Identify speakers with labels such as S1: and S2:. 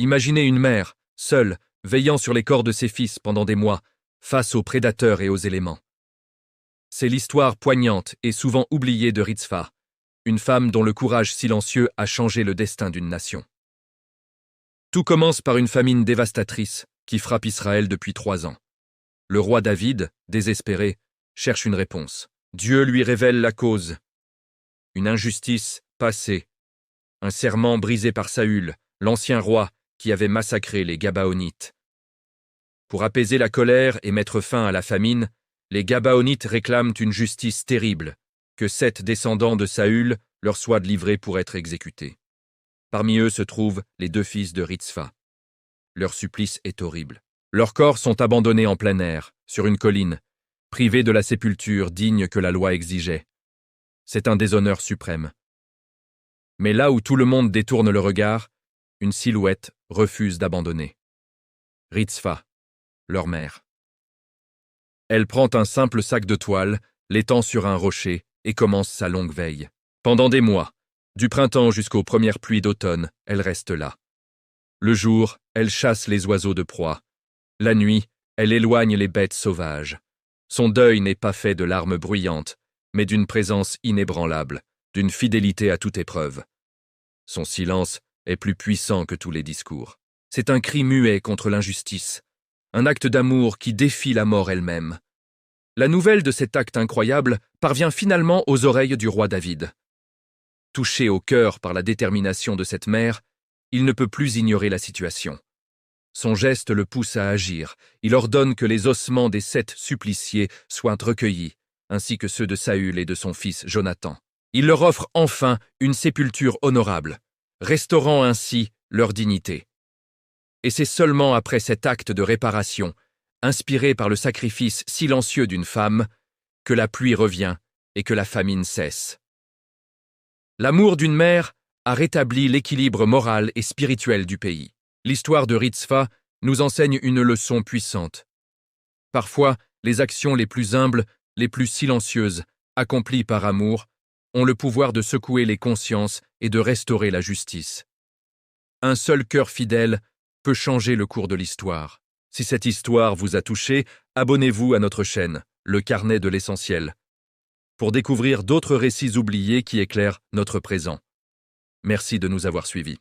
S1: Imaginez une mère, seule, veillant sur les corps de ses fils pendant des mois, face aux prédateurs et aux éléments. C'est l'histoire poignante et souvent oubliée de Ritzpha, une femme dont le courage silencieux a changé le destin d'une nation. Tout commence par une famine dévastatrice qui frappe Israël depuis 3 ans. Le roi David, désespéré, cherche une réponse. Dieu lui révèle la cause. Une injustice passée. Un serment brisé par Saül, l'ancien roi qui avait massacré les Gabaonites. Pour apaiser la colère et mettre fin à la famine, les Gabaonites réclament une justice terrible, que 7 descendants de Saül leur soient livrés pour être exécutés. Parmi eux se trouvent les 2 fils de Ritzpha. Leur supplice est horrible. Leurs corps sont abandonnés en plein air, sur une colline, privés de la sépulture digne que la loi exigeait. C'est un déshonneur suprême. Mais là où tout le monde détourne le regard, une silhouette refuse d'abandonner. Ritzpha, leur mère. Elle prend un simple sac de toile, l'étend sur un rocher et commence sa longue veille. Pendant des mois, du printemps jusqu'aux premières pluies d'automne, elle reste là. Le jour, elle chasse les oiseaux de proie. La nuit, elle éloigne les bêtes sauvages. Son deuil n'est pas fait de larmes bruyantes, mais d'une présence inébranlable, d'une fidélité à toute épreuve. Son silence est plus puissant que tous les discours. C'est un cri muet contre l'injustice, un acte d'amour qui défie la mort elle-même. La nouvelle de cet acte incroyable parvient finalement aux oreilles du roi David. Touché au cœur par la détermination de cette mère, il ne peut plus ignorer la situation. Son geste le pousse à agir. Il ordonne que les ossements des 7 suppliciés soient recueillis, ainsi que ceux de Saül et de son fils Jonathan. Il leur offre enfin une sépulture honorable, restaurant ainsi leur dignité. Et c'est seulement après cet acte de réparation, inspiré par le sacrifice silencieux d'une femme, que la pluie revient et que la famine cesse. L'amour d'une mère a rétabli l'équilibre moral et spirituel du pays. L'histoire de Ritzpha nous enseigne une leçon puissante. Parfois, les actions les plus humbles, les plus silencieuses, accomplies par amour, ont le pouvoir de secouer les consciences et de restaurer la justice. Un seul cœur fidèle peut changer le cours de l'histoire. Si cette histoire vous a touché, abonnez-vous à notre chaîne, Le Carnet de l'Essentiel, pour découvrir d'autres récits oubliés qui éclairent notre présent. Merci de nous avoir suivis.